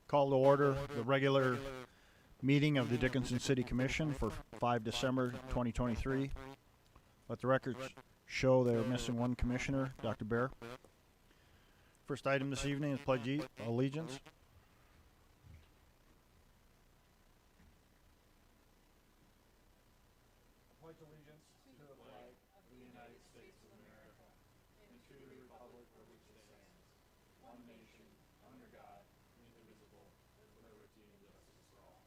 Call to order the regular meeting of the Dickinson City Commission for 5 December 2023. Let the records show they're missing one commissioner, Dr. Bear. First item this evening is pledge allegiance. Pledge allegiance to the flag of the United States of America and to the republic for which it stands, one nation, under God, indivisible, with liberty and justice for all.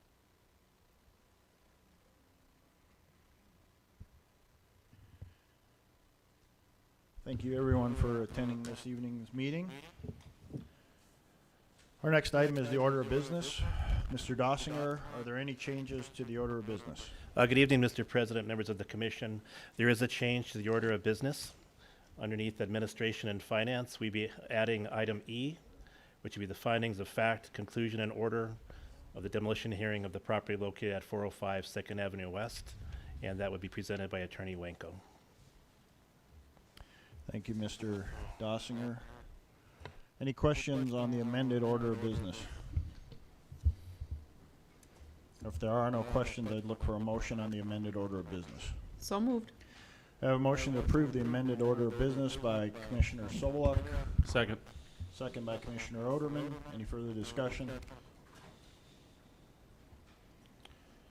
Thank you everyone for attending this evening's meeting. Our next item is the order of business. Mr. Dossinger, are there any changes to the order of business? Good evening, Mr. President, members of the Commission. There is a change to the order of business. Underneath Administration and Finance, we'd be adding item E, which would be the findings of fact, conclusion, and order of the demolition hearing of the property located at 405 2nd Avenue West, and that would be presented by Attorney Wenko. Thank you, Mr. Dossinger. Any questions on the amended order of business? If there are no questions, I'd look for a motion on the amended order of business. So moved. I have a motion to approve the amended order of business by Commissioner Soboluk, Second. second by Commissioner Oderman. Any further discussion?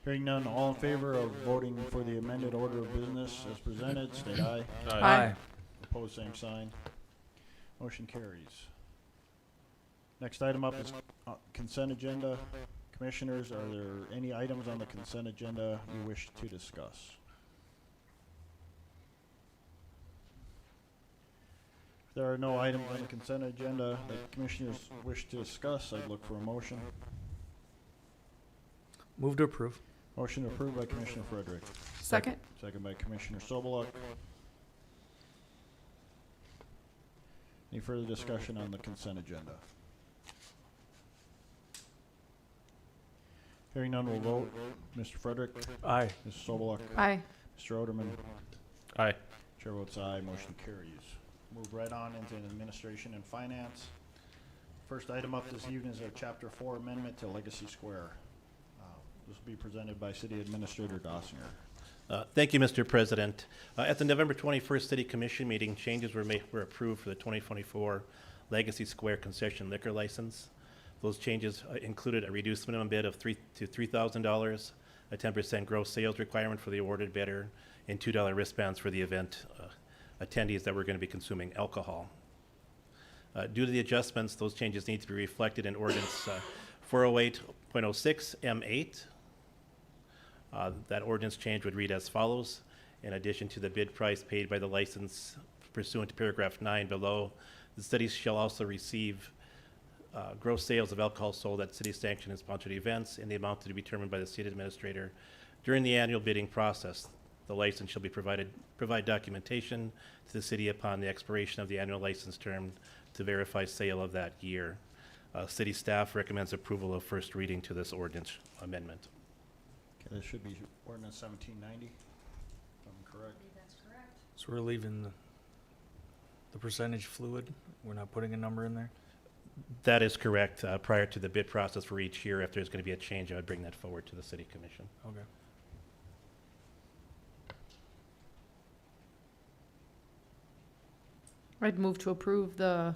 Hearing none, all in favor of voting for the amended order of business as presented, state aye. Aye. Opposed, same sign. Motion carries. Next item up is consent agenda. Commissioners, are there any items on the consent agenda you wish to discuss? If there are no items on the consent agenda that commissioners wish to discuss, I'd look for a motion. Move to approve. Motion approved by Commissioner Frederick, Second. second by Commissioner Soboluk. Any further discussion on the consent agenda? Hearing none, we'll vote. Mr. Frederick? Aye. Mrs. Soboluk? Aye. Mr. Oderman? Aye. Chair votes aye, motion carries. Move right on into Administration and Finance. First item up this evening is our Chapter 4 amendment to Legacy Square. This will be presented by City Administrator Dossinger. Thank you, Mr. President. At the November 21st City Commission meeting, changes were approved for the 2024 Legacy Square concession liquor license. Those changes included a reduced minimum bid of $3,000, a 10% gross sales requirement for the awarded bidder, and $2 wristbands for the event attendees that were going to be consuming alcohol. Due to the adjustments, those changes need to be reflected in Ordinance 408.06 M8. That ordinance change would read as follows. In addition to the bid price paid by the license pursuant to paragraph 9 below, the city shall also receive gross sales of alcohol sold at city-sanctioned and sponsored events in the amount to be determined by the city administrator during the annual bidding process. The license shall provide documentation to the city upon the expiration of the annual license term to verify sale of that year. City staff recommends approval of first reading to this ordinance amendment. Okay, this should be Ordinance 1790, if I'm correct. That's correct. So we're leaving the percentage fluid? We're not putting a number in there? That is correct. Prior to the bid process for each year, if there's going to be a change, I would bring that forward to the City Commission. Okay. I'd move to approve the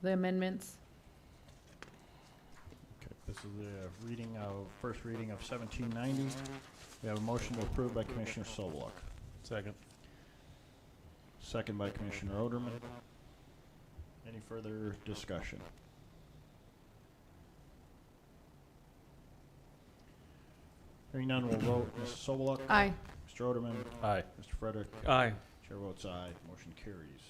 amendments. Okay, this is the first reading of 1790. We have a motion to approve by Commissioner Soboluk, Second. second by Commissioner Oderman. Any further discussion? Hearing none, we'll vote. Mrs. Soboluk? Aye. Mr. Oderman? Aye. Mr. Frederick? Aye. Chair votes aye, motion carries.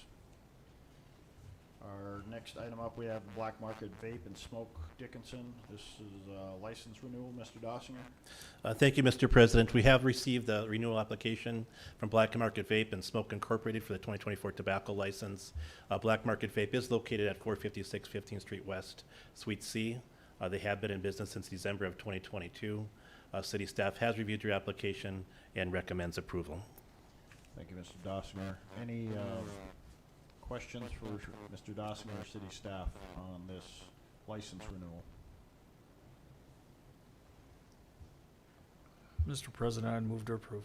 Our next item up, we have Black Market Vape and Smoke Dickinson. This is license renewal. Mr. Dossinger? Thank you, Mr. President. We have received the renewal application from Black Market Vape and Smoke Incorporated for the 2024 tobacco license. Black Market Vape is located at 456 15th Street West, Suite C. They have been in business since December of 2022. City staff has reviewed your application and recommends approval. Thank you, Mr. Dossinger. Any questions for Mr. Dossinger or city staff on this license renewal? Mr. President, I'd move to approve.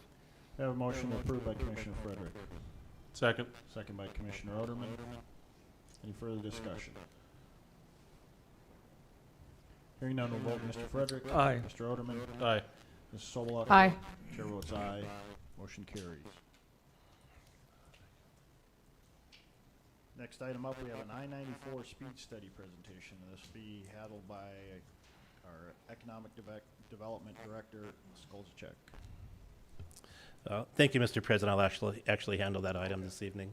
We have a motion approved by Commissioner Frederick, Second. second by Commissioner Oderman. Any further discussion? Hearing none, we'll vote. Mr. Frederick? Aye. Mr. Oderman? Aye. Mrs. Sobolotto? Aye. Chair votes aye. Motion carries. Next item up, we have an I-94 speed study presentation. This will be handled by our Economic Development Director, Skolzchek. Thank you, Mr. President. I'll actually handle that item this evening.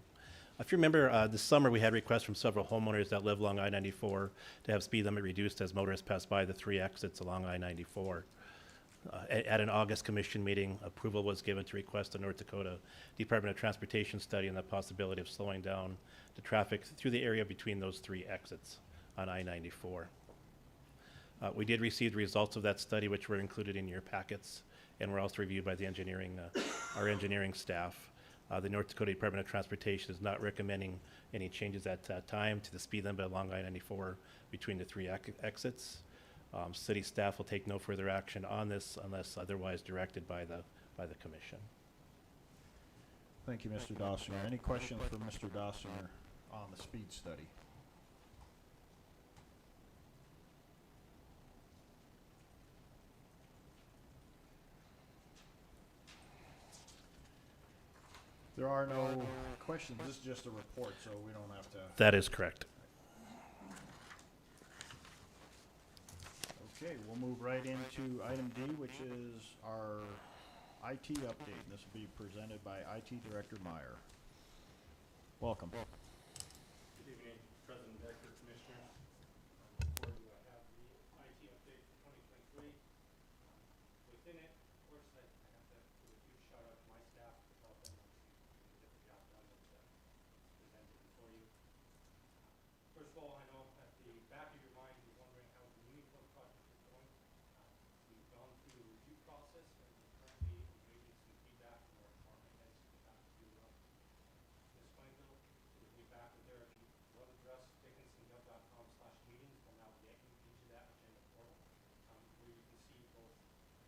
If you remember, this summer we had requests from several homeowners that live along I-94 to have speed limit reduced as motorists pass by the 3 exits along I-94. At an August commission meeting, approval was given to request a North Dakota Department of Transportation study on the possibility of slowing down the traffic through the area between those 3 exits on I-94. We did receive the results of that study, which were included in your packets, and were also reviewed by the our engineering staff. The North Dakota Department of Transportation is not recommending any changes at that time to the speed limit along I-94 between the 3 exits. City staff will take no further action on this unless otherwise directed by the commission. Thank you, Mr. Dossier. Any questions for Mr. Dossier on the speed study? There are no questions. This is just a report, so we don't have to. That is correct. Okay, we'll move right into item D, which is our IT update. This will be presented by IT Director Meyer. Welcome. Good evening, President, Director, Commissioners. Before you have the IT update for 2023. Within it, of course, I have to give a huge shout out to my staff. Without them, obviously, we couldn't get the job done that's presented before you. First of all, I know at the back of your mind, you're wondering how the Unicorn project is going. We've gone through the review process, and we're currently awaiting some feedback from our department heads back to Ms. Plainville. We'll be back with their web address, dickinsongov.com/meetings. Will now get you into that agenda portal, where you can see both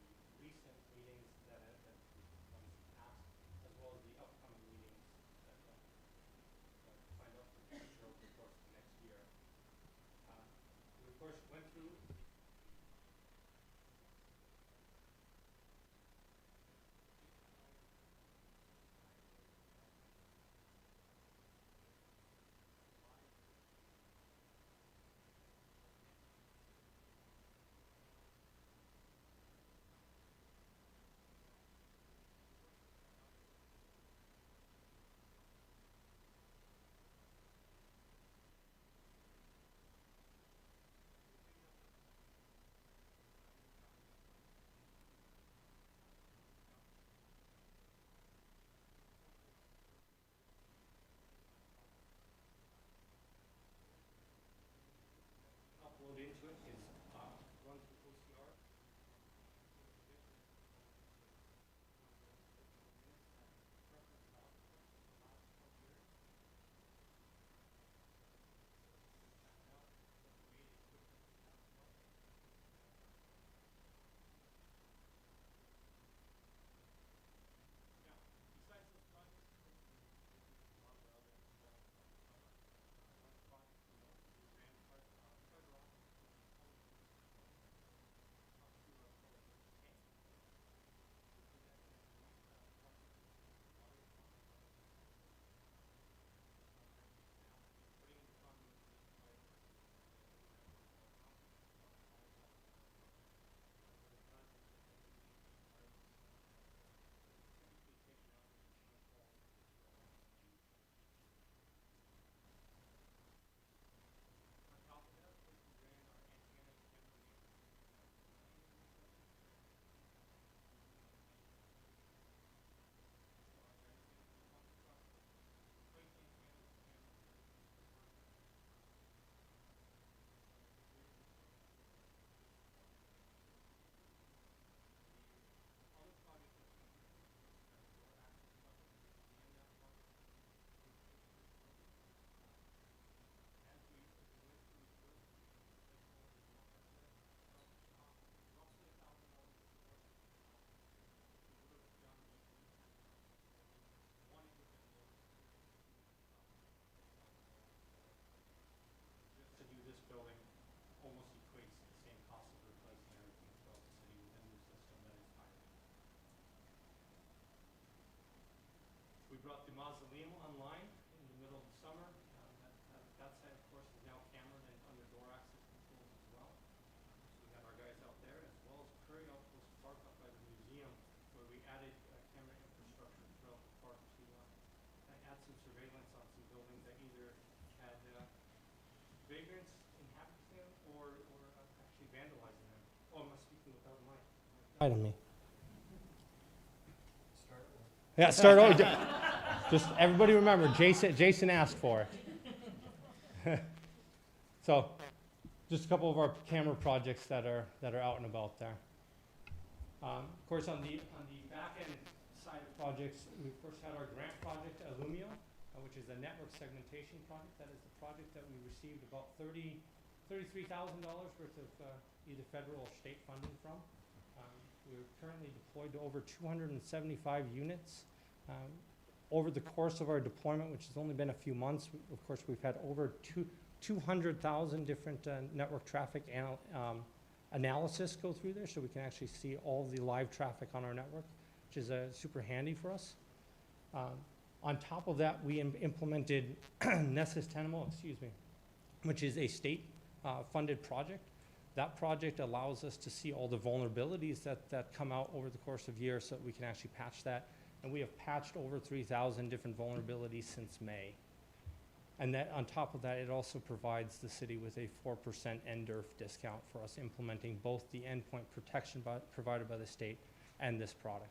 the recent meetings that we've done in the past, as well as the upcoming meetings that find out for the future over the course of the next year. We of course went through Item me. Yeah, start over. Just everybody remember, Jason asked for it. So, just a couple of our camera projects that are out and about there. Of course, on the back end side of projects, we of course had our grant project, Illumio, which is a network segmentation project. That is the project that we received about $33,000 worth of either federal or state funding from. We're currently deployed to over 275 units. Over the course of our deployment, which has only been a few months, of course, we've had over 200,000 different network traffic analysis go through there, so we can actually see all the live traffic on our network, which is super handy for us. On top of that, we implemented Nessus Tenable, which is a state funded project. That project allows us to see all the vulnerabilities that come out over the course of years so that we can actually patch that. And we have patched over 3,000 different vulnerabilities since May. And that, on top of that, it also provides the city with a 4% NDERF discount for us implementing both the endpoint protection provided by the state and this product.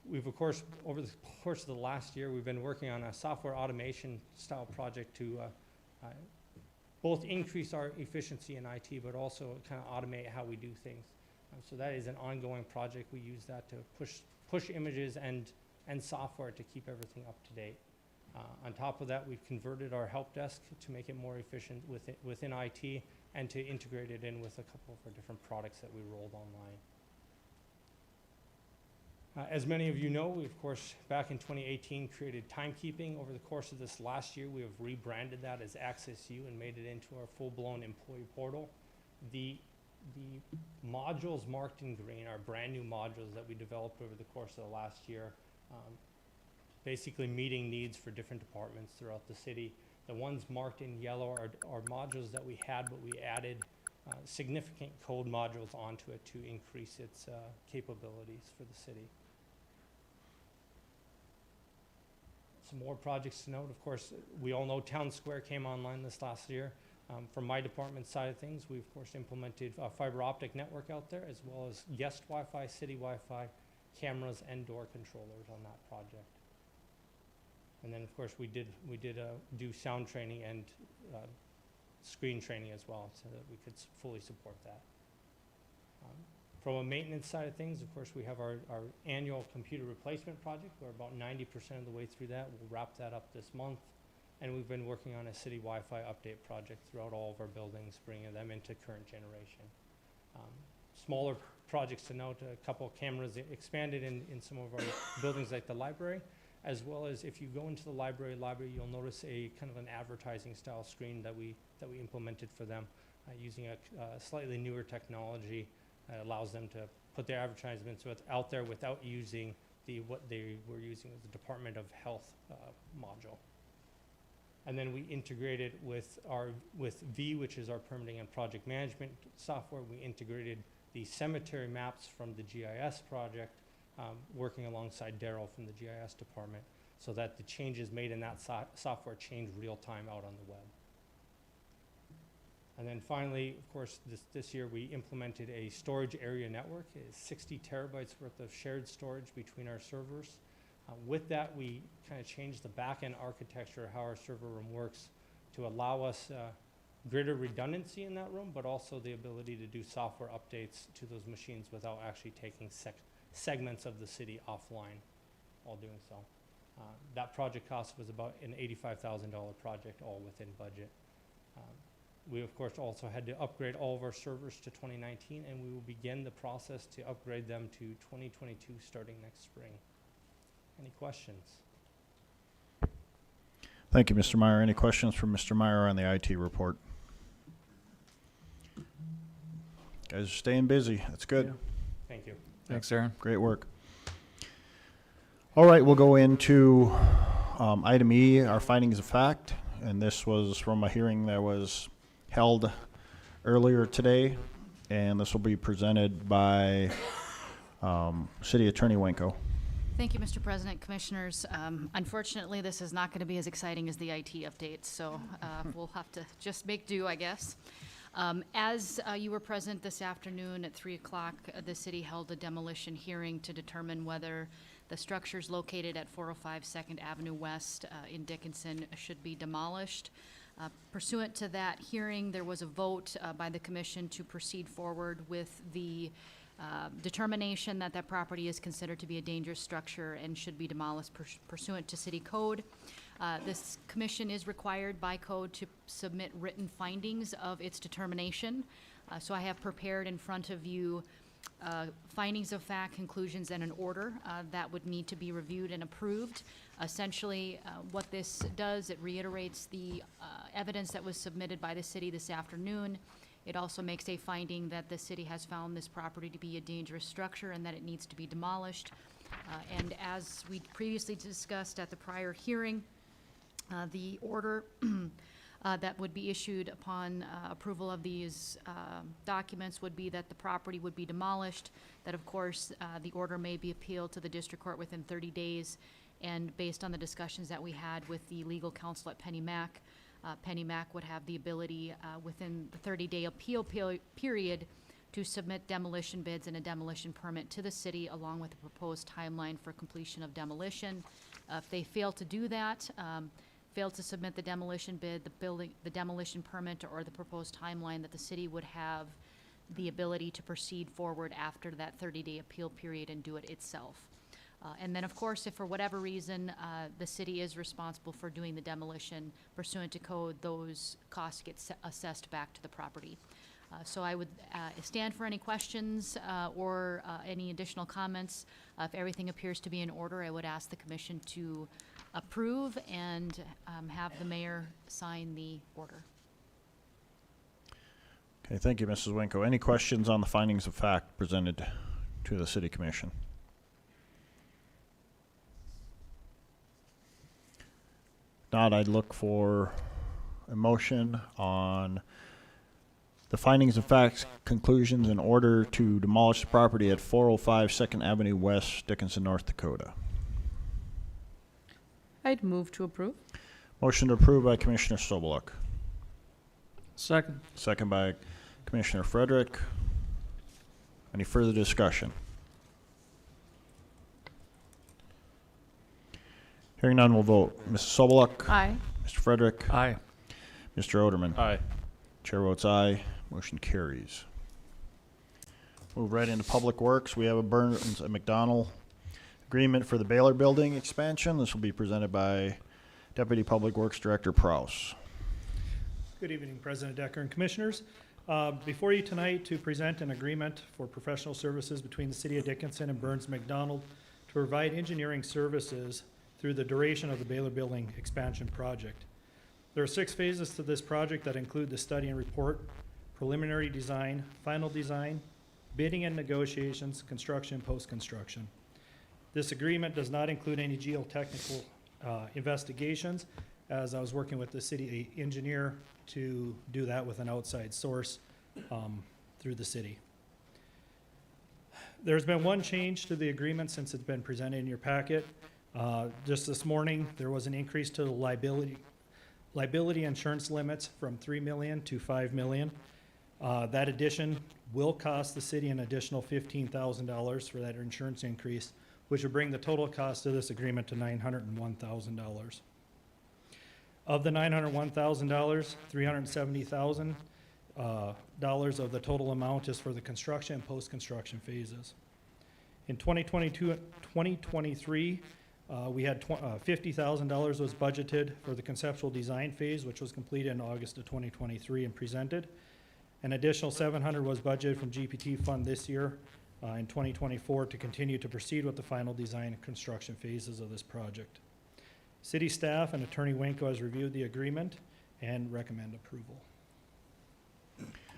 We've, of course, over the course of the last year, we've been working on a software automation style project to both increase our efficiency in IT, but also kind of automate how we do things. So that is an ongoing project. We use that to push images and software to keep everything up to date. On top of that, we've converted our help desk to make it more efficient within IT and to integrate it in with a couple of our different products that we rolled online. As many of you know, we, of course, back in 2018, created timekeeping. Over the course of this last year, we have rebranded that as Access U and made it into our full-blown employee portal. The modules marked in green are brand new modules that we developed over the course of the last year, basically meeting needs for different departments throughout the city. The ones marked in yellow are modules that we had, but we added significant code modules onto it to increase its capabilities for the city. Some more projects to note, of course, we all know Town Square came online this last year. From my department side of things, we of course implemented a fiber optic network out there, as well as guest Wi-Fi, city Wi-Fi, cameras, and door controllers on that project. And then of course we did do sound training and screen training as well, so that we could fully support that. From a maintenance side of things, of course, we have our annual computer replacement project. We're about 90% of the way through that. We'll wrap that up this month. And we've been working on a city Wi-Fi update project throughout all of our buildings, bringing them into current generation. Smaller projects to note, a couple of cameras expanded in some of our buildings like the library, as well as if you go into the library, you'll notice a kind of an advertising style screen that we implemented for them using a slightly newer technology. Allows them to put their advertisements out there without using what they were using as the Department of Health module. And then we integrated with V, which is our permitting and project management software. We integrated the cemetery maps from the GIS project, working alongside Daryl from the GIS department, so that the changes made in that software change real time out on the web. And then finally, of course, this year we implemented a storage area network. It's 60 terabytes worth of shared storage between our servers. With that, we kind of changed the back-end architecture of how our server room works to allow us greater redundancy in that room, but also the ability to do software updates to those machines without actually taking segments of the city offline while doing so. That project cost was about an $85,000 project, all within budget. We, of course, also had to upgrade all of our servers to 2019, and we will begin the process to upgrade them to 2022 starting next spring. Any questions? Thank you, Mr. Meyer. Any questions from Mr. Meyer on the IT report? Guys are staying busy. That's good. Yeah. Thank you. Thanks, Aaron. Great work. All right, we'll go into item E, our findings of fact. And this was from a hearing that was held earlier today. And this will be presented by City Attorney Wenko. Thank you, Mr. President, Commissioners. Unfortunately, this is not going to be as exciting as the IT updates, so we'll have to just make do, I guess. As you were present this afternoon at 3 o'clock, the city held a demolition hearing to determine whether the structures located at 405 Second Avenue West in Dickinson should be demolished. Pursuant to that hearing, there was a vote by the commission to proceed forward with the determination that that property is considered to be a dangerous structure and should be demolished pursuant to city code. This commission is required by code to submit written findings of its determination. So I have prepared in front of you findings of fact, conclusions, and an order that would need to be reviewed and approved. Essentially, what this does, it reiterates the evidence that was submitted by the city this afternoon. It also makes a finding that the city has found this property to be a dangerous structure and that it needs to be demolished. And as we previously discussed at the prior hearing, the order that would be issued upon approval of these documents would be that the property would be demolished, that of course the order may be appealed to the district court within 30 days, and based on the discussions that we had with the legal counsel at Penny Mac, Penny Mac would have the ability within the 30-day appeal period to submit demolition bids and a demolition permit to the city along with the proposed timeline for completion of demolition. If they fail to do that, fail to submit the demolition bid, the demolition permit, or the proposed timeline, that the city would have the ability to proceed forward after that 30-day appeal period and do it itself. And then, of course, if for whatever reason the city is responsible for doing the demolition pursuant to code, those costs get assessed back to the property. So I would stand for any questions or any additional comments. If everything appears to be in order, I would ask the commission to approve and have the mayor sign the order. Okay, thank you, Mrs. Winko. Any questions on the findings of fact presented to the city commission? Not, I'd look for a motion on the findings of facts, conclusions, in order to demolish the property at 405 2nd Avenue West, Dickinson, North Dakota. I'd move to approve. Motion to approve by Commissioner Sobeluk. Second. Second by Commissioner Frederick. Any further discussion? Hearing none, we'll vote. Mrs. Sobeluk. Aye. Mr. Frederick. Aye. Mr. Oderman. Aye. Chair votes aye. Motion carries. Move right into Public Works. We have a Burns and McDonnell agreement for the Baylor Building expansion. This will be presented by Deputy Public Works Director Prouse. Good evening, President Decker and Commissioners. Before you tonight to present an agreement for professional services between the City of Dickinson and Burns McDonnell to provide engineering services through the duration of the Baylor Building expansion project. There are 6 phases to this project that include the study and report, preliminary design, final design, bidding and negotiations, construction, and post-construction. This agreement does not include any geotechnical investigations, as I was working with the city engineer to do that with an outside source through the city. There's been one change to the agreement since it's been presented in your packet. Just this morning, there was an increase to the liability insurance limits from $3 million to $5 million. That addition will cost the city an additional $15,000 for that insurance increase, which would bring the total cost of this agreement to $901,000. Of the $901,000, $370,000 of the total amount is for the construction and post-construction phases. In 2023, we had $50,000 was budgeted for the conceptual design phase, which was completed in August of 2023 and presented. An additional $700 was budgeted from GPT fund this year in 2024 to continue to proceed with the final design and construction phases of this project. City staff and Attorney Winko has reviewed the agreement and recommend approval.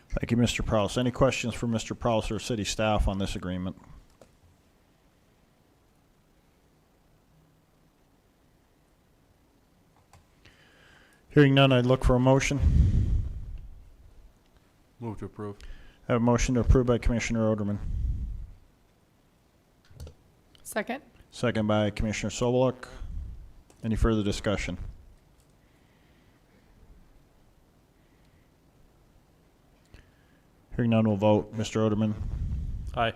Thank you, Mr. Prouse. Any questions for Mr. Prouse or city staff on this agreement? Hearing none, I'd look for a motion. Move to approve. I have a motion to approve by Commissioner Oderman. Second. Second by Commissioner Sobeluk. Any further discussion? Hearing none, we'll vote. Mr. Oderman, Aye.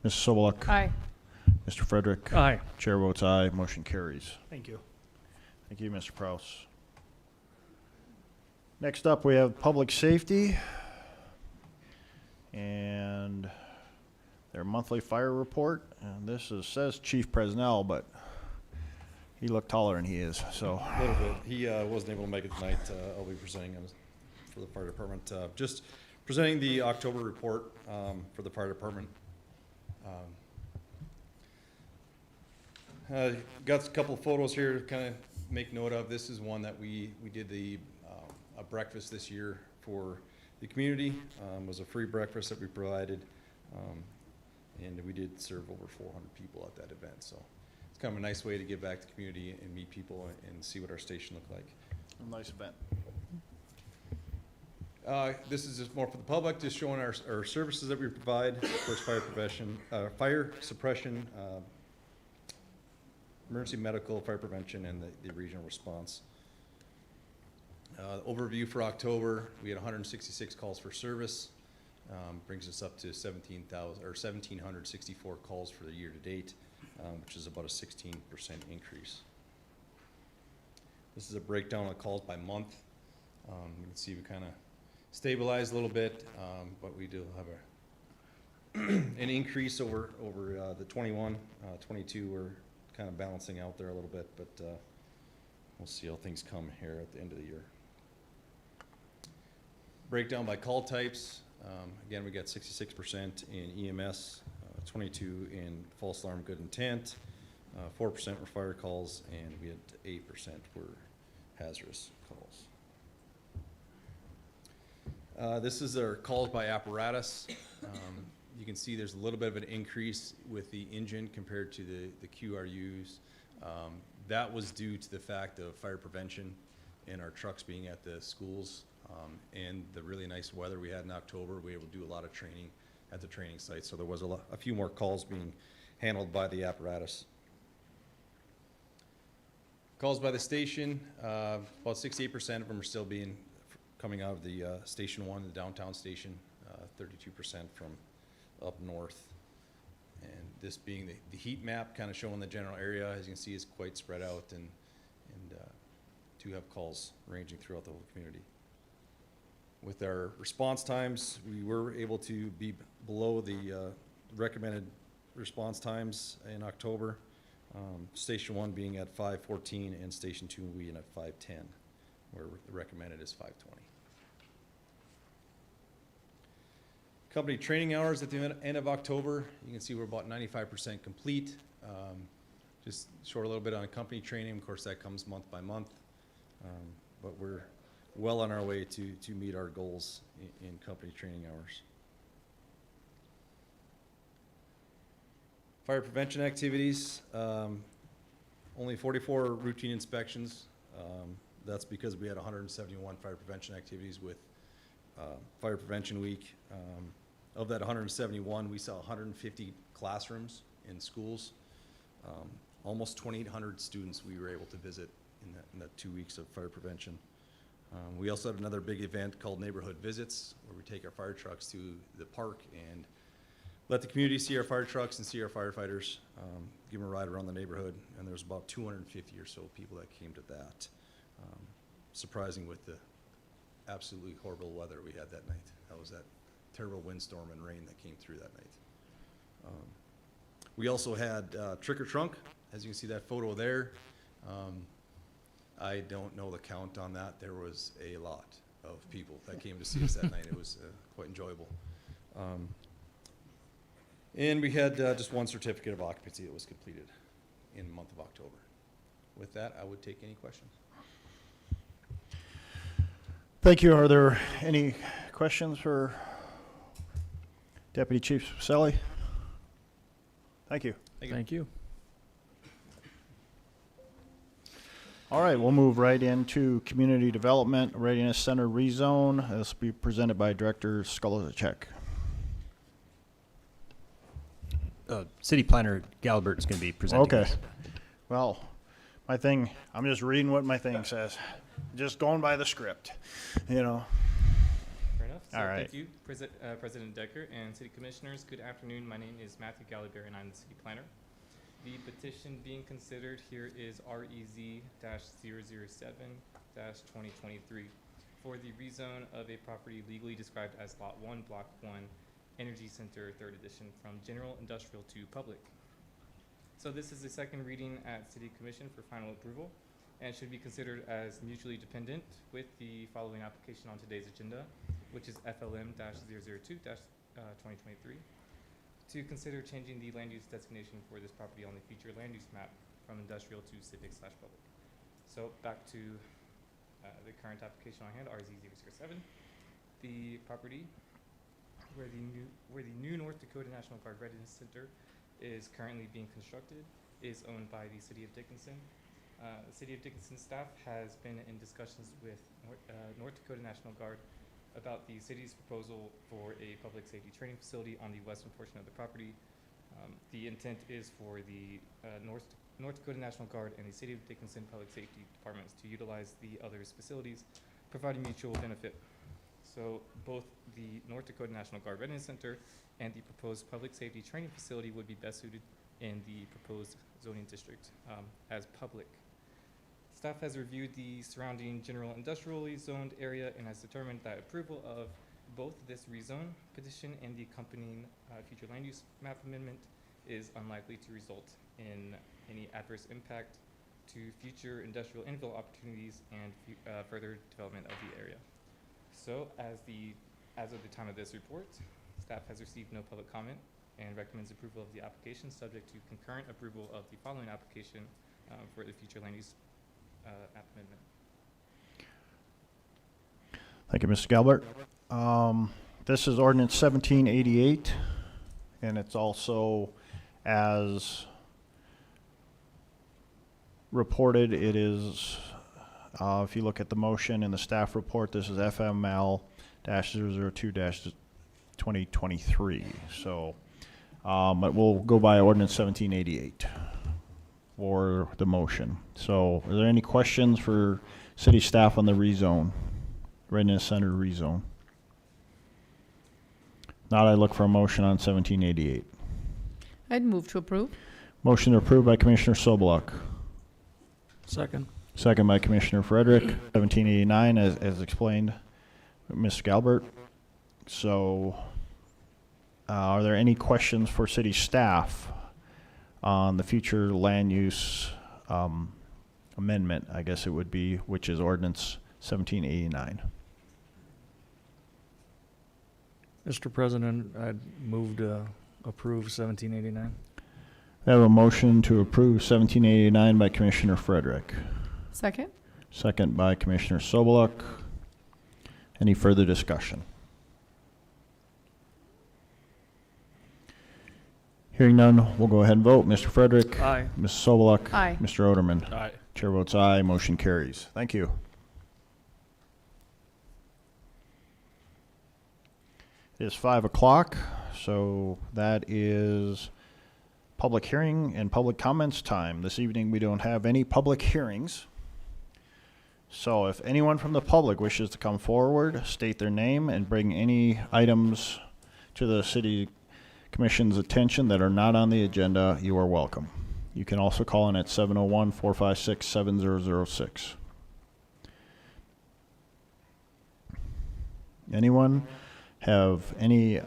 Mrs. Soboluk, Aye. Mr. Frederick. Aye. Chair votes aye. Motion carries. Thank you. Thank you, Mr. Prouse. Next up, we have public safety and their monthly fire report. And this says Chief Presnell, but he looked taller than he is, so. A little bit. He wasn't able to make it tonight. I'll be presenting him for the fire department. Just presenting the October report for the fire department. Got a couple of photos here to kind of make note of. This is one that we did a breakfast this year for the community. It was a free breakfast that we provided. And we did serve over 400 people at that event. So it's kind of a nice way to give back to the community and meet people and see what our station looked like. Nice event. This is just more for the public, just showing our services that we provide. Of course, fire suppression, emergency medical, fire prevention, and the regional response. Overview for October, we had 166 calls for service. Brings us up to 1,764 calls for the year to date, which is about a 16% increase. This is a breakdown of calls by month. You can see we kind of stabilized a little bit, but we do have an increase over the 21, 22. We're kind of balancing out there a little bit, but we'll see how things come here at the end of the year. Breakdown by call types. Again, we got 66% in EMS, 22 in false alarm good intent, 4% were fire calls, and we had 8% were hazardous calls. This is our calls by apparatus. You can see there's a little bit of an increase with the engine compared to the QRUs. That was due to the fact of fire prevention and our trucks being at the schools. And the really nice weather we had in October, we were able to do a lot of training at the training site, so there was a few more calls being handled by the apparatus. Calls by the station, about 68% of them are still coming out of the Station 1, the downtown station, 32% from up north. And this being the heat map, kind of showing the general area, as you can see, is quite spread out and do have calls ranging throughout the whole community. With our response times, we were able to be below the recommended response times in October. Station 1 being at 5:14 and Station 2 being at 5:10, where the recommended is 5:20. Company training hours at the end of October, you can see we're about 95% complete. Just short a little bit on company training. Of course, that comes month by month, but we're well on our way to meet our goals in company training hours. Fire prevention activities, only 44 routine inspections. That's because we had 171 fire prevention activities with Fire Prevention Week. Of that 171, we saw 150 classrooms in schools. Almost 2,800 students we were able to visit in that 2 weeks of fire prevention. We also had another big event called Neighborhood Visits, where we take our fire trucks to the park and let the community see our fire trucks and see our firefighters, give them a ride around the neighborhood. And there was about 250 or so people that came to that. Surprising with the absolutely horrible weather we had that night. That was that terrible windstorm and rain that came through that night. We also had Trick or Trunk, as you can see that photo there. I don't know the count on that. There was a lot of people that came to see us that night. It was quite enjoyable. And we had just one certificate of occupancy that was completed in the month of October. With that, I would take any questions. Thank you. Are there any questions for Deputy Chief Selly? Thank you. Thank you. All right, we'll move right into Community Development Readiness Center rezone. This will be presented by Director Skolacek. City Planner Galbert's going to be presenting Okay. this. Well, I'm just reading what my thing says. Just going by the script, you know. Fair enough. So All right. Thank you, President Decker and City Commissioners. Good afternoon. My name is Matthew Gallagher, and I'm the city planner. The petition being considered here is REZ-007-2023 for the rezone of a property legally described as Lot 1, Block 1, Energy Center, 3rd Edition, from general industrial to public. So this is the second reading at City Commission for final approval and should be considered as mutually dependent with the following application on today's agenda, which is FLM-002-2023, to consider changing the land use designation for this property on the future land use map from industrial to civic/public. So back to the current application on hand, RZ-007. The property where the new North Dakota National Guard Readiness Center is currently being constructed is owned by the City of Dickinson. The City of Dickinson staff has been in discussions with North Dakota National Guard about the city's proposal for a public safety training facility on the western portion of the property. The intent is for the North Dakota National Guard and the City of Dickinson Public Safety Departments to utilize the other's facilities, providing mutual benefit. So both the North Dakota National Guard Readiness Center and the proposed public safety training facility would be best suited in the proposed zoning district as public. Staff has reviewed the surrounding general industrially zoned area and has determined that approval of both this rezone petition and the accompanying future land use map amendment is unlikely to result in any adverse impact to future industrial infill opportunities and further development of the area. So as of the time of this report, staff has received no public comment and recommends approval of the application subject to concurrent approval of the following application for the future land use amendment. Thank you, Mr. Galbert. This is ordinance 1788, and it's also, as reported, it is, if you look at the motion in the staff report, this is FML-002-2023. So, but we'll go by ordinance 1788 for the motion. So, are there any questions for city staff on the rezone? Readiness Center rezone. Not, I look for a motion on 1788. I'd move to approve. Motion approved by Commissioner Sobeluk. Second. Second by Commissioner Frederick. 1789 as explained, Mr. Galbert. So, are there any questions for city staff on the future land use amendment, I guess it would be, which is ordinance 1789? Mr. President, I'd move to approve 1789. We have a motion to approve 1789 by Commissioner Frederick. Second? Second by Commissioner Sobeluk. Any further discussion? Hearing none, we'll go ahead and vote. Mr. Frederick? Aye. Ms. Sobeluk? Aye. Mr. Oderman? Aye. Chair votes aye, motion carries. Thank you. It is 5 o'clock, so that is public hearing and public comments time. This evening we don't have any public hearings. So if anyone from the public wishes to come forward, state their name, and bring any items to the City Commission's attention that are not on the agenda, you are welcome. You can also call in at 701-456-7006. Anyone have any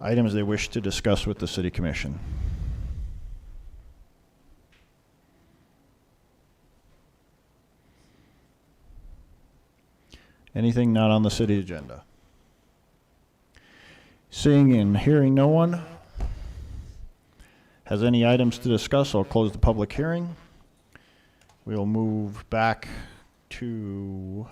items they wish to discuss with the City Commission? Anything not on the city agenda? Seeing and hearing no one has any items to discuss, I'll close the public hearing. We'll move back to,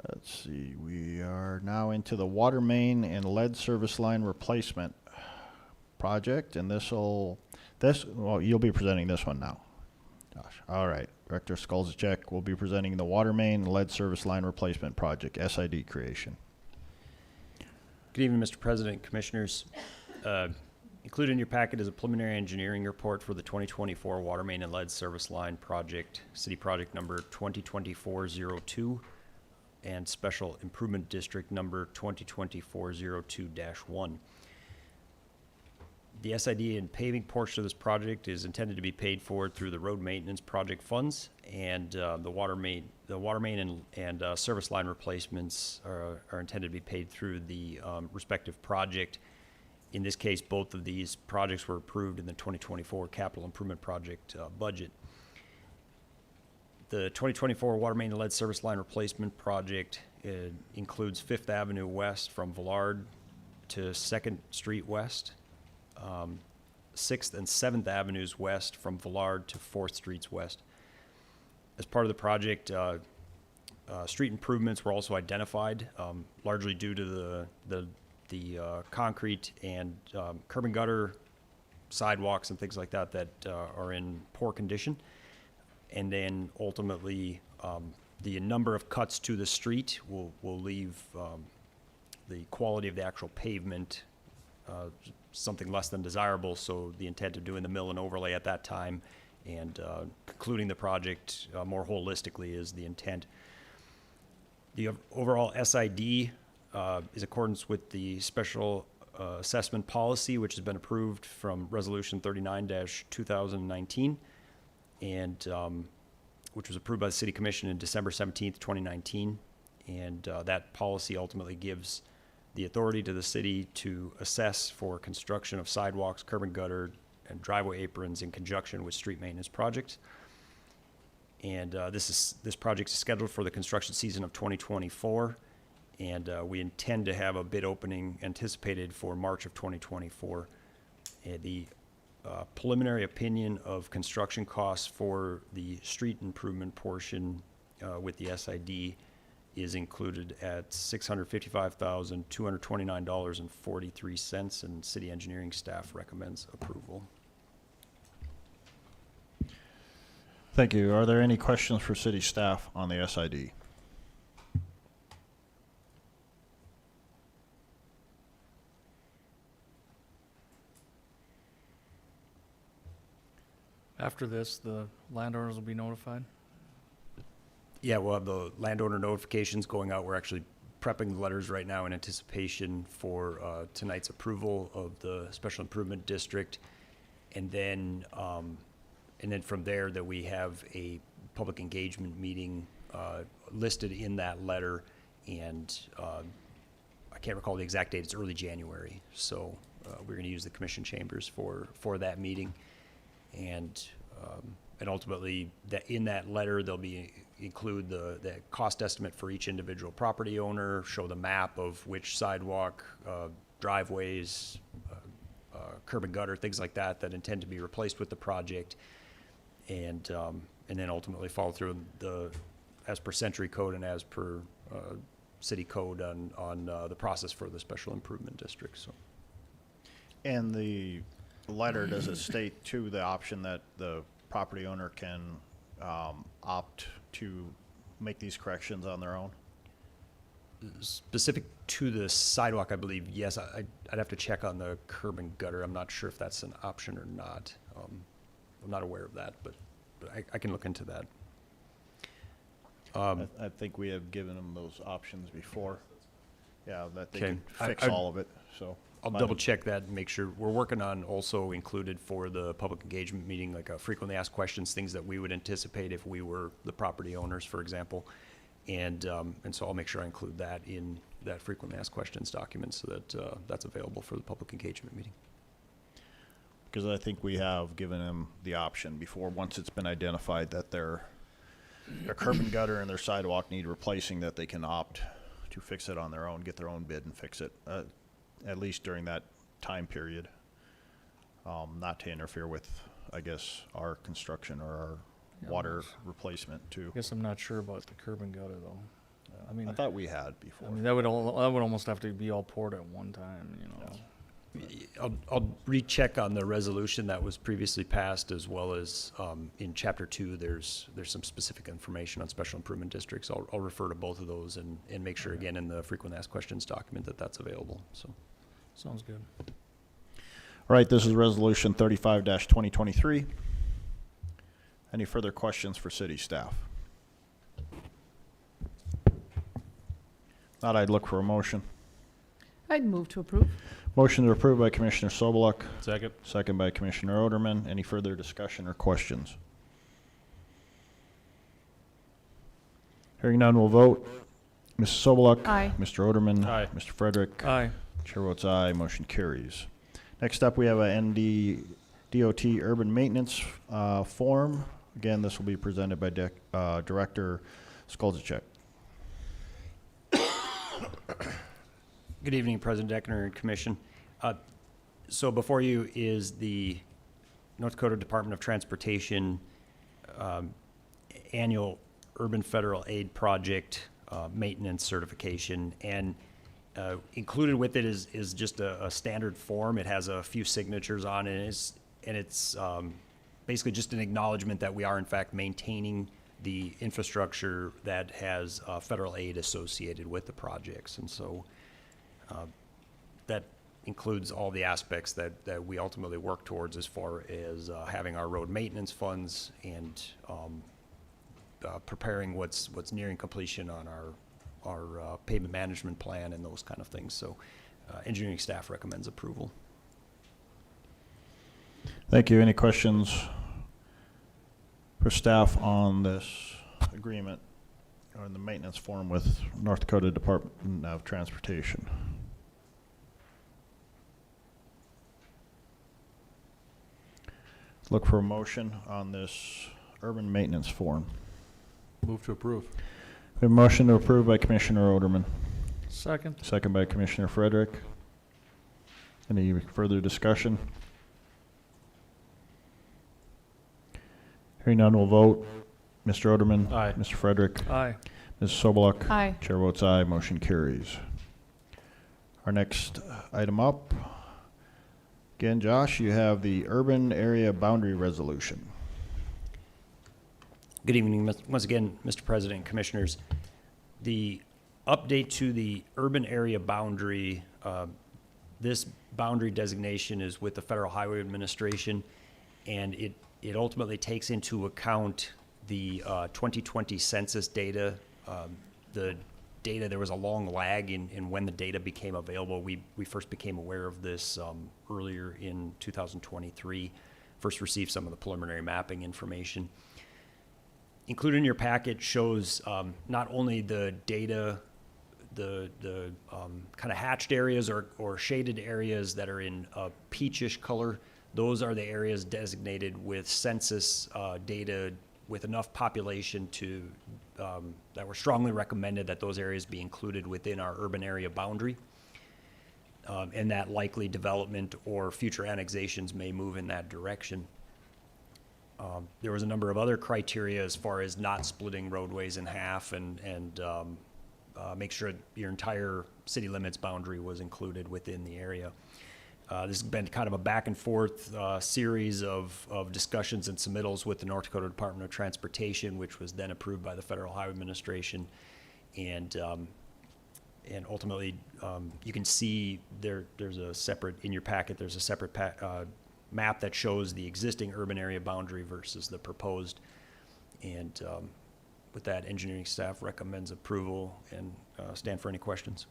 let's see, we are now into the water main and lead service line replacement project, and well, you'll be presenting this one now. Gosh, all right. Director Skolzicek will be presenting the water main and lead service line replacement project, SID creation. Good evening, Mr. President, Commissioners. Included in your packet is a preliminary engineering report for the 2024 water main and lead service line project, city project number 2024-02. and Special Improvement District number 2024-02-1. The SID and paving portion of this project is intended to be paid for through the road maintenance project funds, and the water main and service line replacements are intended to be paid through the respective project. In this case, both of these projects were approved in the 2024 capital improvement project budget. The 2024 water main and lead service line replacement project includes 5th Avenue West from Villard to 2nd Street West, 6th and 7th Avenues West from Villard to 4th Streets West. As part of the project, street improvements were also identified, largely due to the concrete and curb and gutter, sidewalks and things like that that are in poor condition. And then ultimately, the number of cuts to the street will leave the quality of the actual pavement something less than desirable. So the intent of doing the mill and overlay at that time and concluding the project more holistically is the intent. The overall SID is accordance with the special assessment policy, which has been approved from Resolution 39-2019, and which was approved by the City Commission in December 17th, 2019. And that policy ultimately gives the authority to the city to assess for construction of sidewalks, curb and gutter, and driveway aprons in conjunction with street maintenance projects. And this project is scheduled for the construction season of 2024, and we intend to have a bid opening anticipated for March of 2024. The preliminary opinion of construction costs for the street improvement portion with the SID is included at $655,229.43, and city engineering staff recommends approval. Thank you. Are there any questions for city staff on the SID? After this, the landowners will be notified? Yeah, we'll have the landowner notifications going out. We're actually prepping the letters right now in anticipation for tonight's approval of the special improvement district. And then from there that we have a public engagement meeting listed in that letter. And I can't recall the exact date. It's early January. So we're going to use the commission chambers for that meeting. And ultimately, in that letter, there'll be include the cost estimate for each individual property owner, show the map of which sidewalk, driveways, curb and gutter, things like that intend to be replaced with the project, and then ultimately follow through as per Century Code and as per city code on the process for the special improvement district. So. And the letter, does it state to the option that the property owner can opt to make these corrections on their own? Specific to the sidewalk, I believe, yes. I'd have to check on the curb and gutter. I'm not sure if that's an option or not. I'm not aware of that, but I can look into that. I think we have given them those options before. Yeah, that they Okay. can fix I- all of it, so. I'll double check that and make sure. We're working on also included for the public engagement meeting, like frequently asked questions, things that we would anticipate if we were the property owners, for example. And so I'll make sure I include that in that frequently asked questions document so that that's available for the public engagement meeting. Because I think we have given them the option before, once it's been identified that their curb and gutter and their sidewalk need replacing, that they can opt to fix it on their own, get their own bid and fix it, at least during that time period. Not to interfere with, I guess, our construction or our water replacement too. I guess I'm not sure about the curb and gutter, though. I mean, I thought we had before. that would almost have to be all poured at one time, you know. I'll recheck on the resolution that was previously passed, as well as in Chapter 2, there's some specific information on special improvement districts. I'll refer to both of those and make sure, again, in the frequently asked questions document that that's available. So, Sounds good. All right, this is Resolution 35-2023. Any further questions for city staff? Not, I'd look for a motion. I'd move to approve. Motion to approve by Commissioner Sobeluk, Second. second by Commissioner Oderman. Any further discussion or questions? Hearing none, we'll vote. Mrs. Sobeluk. Aye. Mr. Oderman. Aye. Mr. Frederick. Aye. Chair votes aye, motion carries. Next up, we have a DOT urban maintenance form. Again, this will be presented by Director Skolzicek. Good evening, President Deckner and Commission. So before you is the North Dakota Department of Transportation annual Urban Federal Aid Project maintenance certification. And included with it is just a standard form. It has a few signatures on it, and it's basically just an acknowledgement that we are in fact maintaining the infrastructure that has federal aid associated with the projects. And so that includes all the aspects that we ultimately work towards as far as having our road maintenance funds and preparing what's nearing completion on our pavement management plan and those kind of things. So engineering staff recommends approval. Thank you. Any questions for staff on this agreement or in the maintenance form with North Dakota Department of Transportation? Look for a motion on this urban maintenance form. Move to approve. We have a motion to approve by Commissioner Oderman, Second. second by Commissioner Frederick. Any further discussion? Hearing none, we'll vote. Mr. Oderman. Aye. Mr. Frederick. Aye. Mrs. Sobeluk. Aye. Chair votes aye, motion carries. Our next item up. Again, Josh, you have the urban area boundary resolution. Good evening, once again, Mr. President and Commissioners. The update to the urban area boundary, this boundary designation is with the Federal Highway Administration, and it ultimately takes into account the 2020 census data. The data, there was a long lag in when the data became available. We first became aware of this earlier in 2023, first received some of the preliminary mapping information. Included in your packet shows not only the data, the kind of hatched areas or shaded areas that are in a peachish color. Those are the areas designated with census data with enough population to that were strongly recommended that those areas be included within our urban area boundary, and that likely development or future annexations may move in that direction. There was a number of other criteria as far as not splitting roadways in half and make sure your entire city limits boundary was included within the area. This has been kind of a back and forth series of discussions and submittals with the North Dakota Department of Transportation, which was then approved by the Federal Highway Administration. And ultimately, you can see there's a separate, in your packet, there's a separate map that shows the existing urban area boundary versus the proposed. And with that, engineering staff recommends approval and stand for any questions.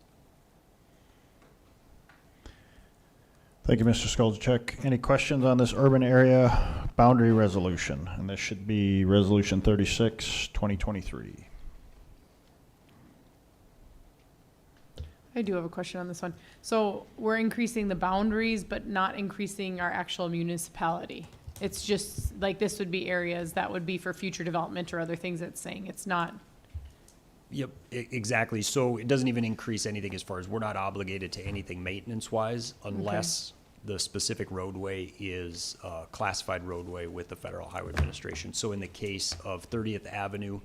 Thank you, Mr. Skolzicek. Any questions on this urban area boundary resolution? And this should be Resolution 36, 2023. I do have a question on this one. So we're increasing the boundaries, but not increasing our actual municipality. It's just, like, this would be areas that would be for future development or other things it's saying. It's not, Yep, exactly. So it doesn't even increase anything as far as we're not obligated to anything maintenance-wise unless the specific roadway is a classified roadway with the Federal Highway Administration. So in the case of 30th Avenue,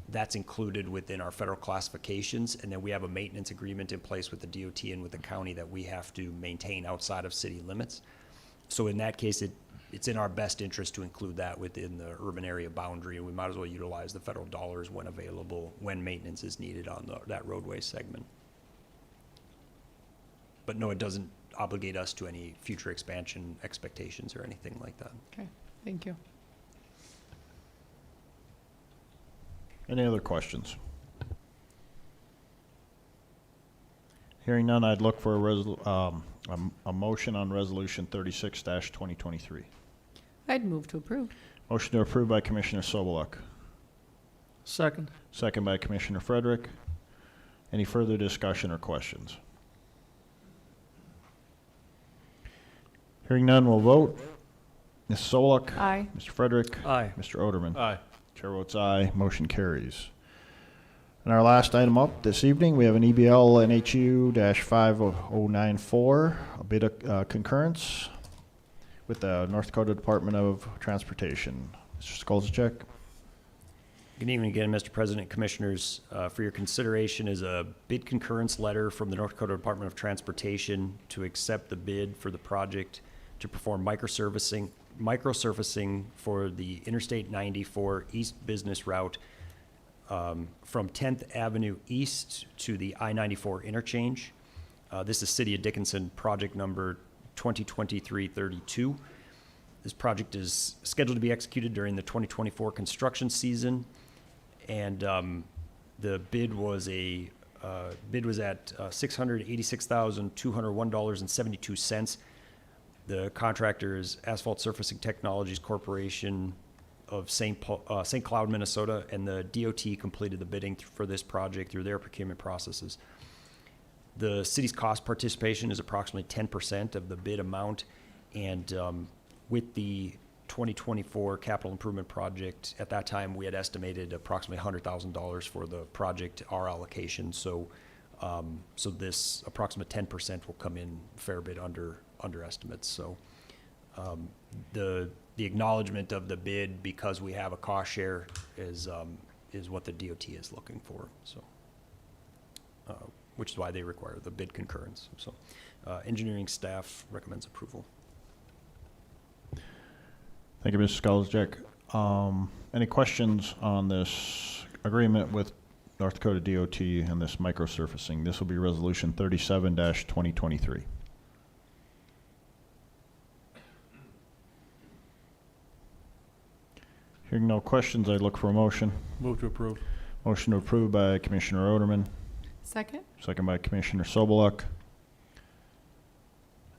that's included within our federal classifications, and then we have a maintenance agreement in place with the DOT and with the county that we have to maintain outside of city limits. So in that case, it's in our best interest to include that within the urban area boundary, and we might as well utilize the federal dollars when available, when maintenance is needed on that roadway segment. But no, it doesn't obligate us to any future expansion expectations or anything like that. okay, thank you. Any other questions? Hearing none, I'd look for a motion on Resolution 36-2023. I'd move to approve. Motion to approve by Commissioner Sobeluk, Second. second by Commissioner Frederick. Any further discussion or questions? Hearing none, we'll vote. Ms. Sobeluk? Aye. Mr. Frederick? Aye. Mr. Oderman? Aye. Chair votes aye, motion carries. And our last item up this evening, we have an EBL NHU-5094, a bid of concurrence with the North Dakota Department of Transportation. Mr. Skolzczyk? Good evening again, Mr. President, Commissioners. For your consideration is a bid concurrence letter from the North Dakota Department of Transportation to accept the bid for the project to perform microsurfacing for the Interstate 94 East Business Route from 10th Avenue East to the I-94 interchange. This is City of Dickinson project number 2023-32. This project is scheduled to be executed during the 2024 construction season, and the bid was at $686,201.72. The contractor is Asphalt Surfacing Technologies Corporation of St. Cloud, Minnesota, and the DOT completed the bidding for this project through their procurement processes. The city's cost participation is approximately 10% of the bid amount, and with the 2024 capital improvement project, at that time, we had estimated approximately $100,000 for the project, our allocation. So this approximate 10% will come in a fair bit under estimates. So the acknowledgement of the bid, because we have a cost share, is what the DOT is looking for. So which is why they require the bid concurrence. So engineering staff recommends approval. Thank you, Mr. Skolzczyk. Any questions on this agreement with North Dakota DOT and this microsurfacing? This will be Resolution 37-2023. Hearing no questions, I look for a motion. Move to approve. Motion to approve by Commissioner Oderman, Second? second by Commissioner Sobeluk.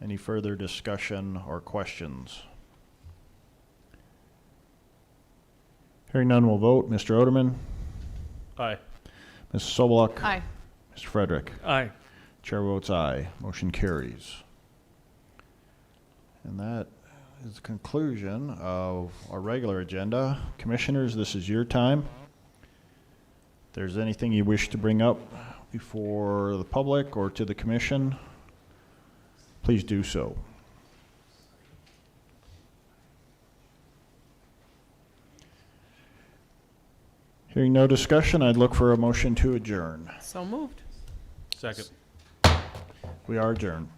Any further discussion or questions? Hearing none, we'll vote. Mr. Oderman? Aye. Mrs. Sobeluk? Aye. Mr. Frederick? Aye. Chair votes aye. Motion carries. And that is the conclusion of our regular agenda. Commissioners, this is your time. If there's anything you wish to bring up before the public or to the commission, please do so. Hearing no discussion, I'd look for a motion to adjourn. So moved. Second. We are adjourned.